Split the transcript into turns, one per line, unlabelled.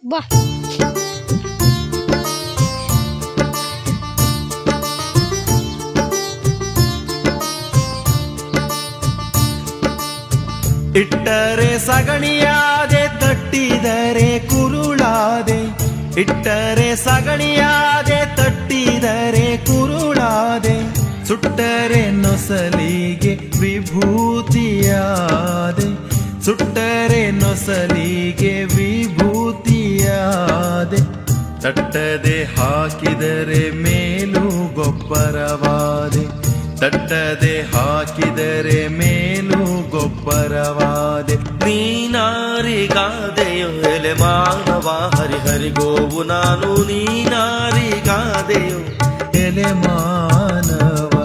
ಬಾ.
ಇಟ್ಟರೆ ಸಗಣಿಯಾದೆ, ತಟ್ಟಿದರೆ ಕುರುಳಾದೆ. ಇಟ್ಟರೆ ಸಗಣಿಯಾದೆ, ತಟ್ಟಿದರೆ ಕುರುಳಾದೆ. ಸುಟ್ಟರೆ ನೊಸಲಿಗೆ ವಿಭೂತಿಯಾದೆ. ಸುಟ್ಟರೆ ನೊಸಲಿಗೆ ವಿಭೂತಿಯಾದೆ. ತಟ್ಟದೆ ಹಾಕಿದರೆ ಮೇಲು ಗೊಬ್ಬರವಾದೆ. ತಟ್ಟದೆ ಹಾಕಿದರೆ ಮೇಲು ಗೊಬ್ಬರವಾದೆ.
ನೀನಾರಿಗಾದೆಯೋ ಎಲೆ ಮಾನವ, ಹರಿಹರಿಗೋವು ನಾನು. ನೀನಾರಿಗಾದೆಯೋ
ಎಲೆ ಮಾನವ,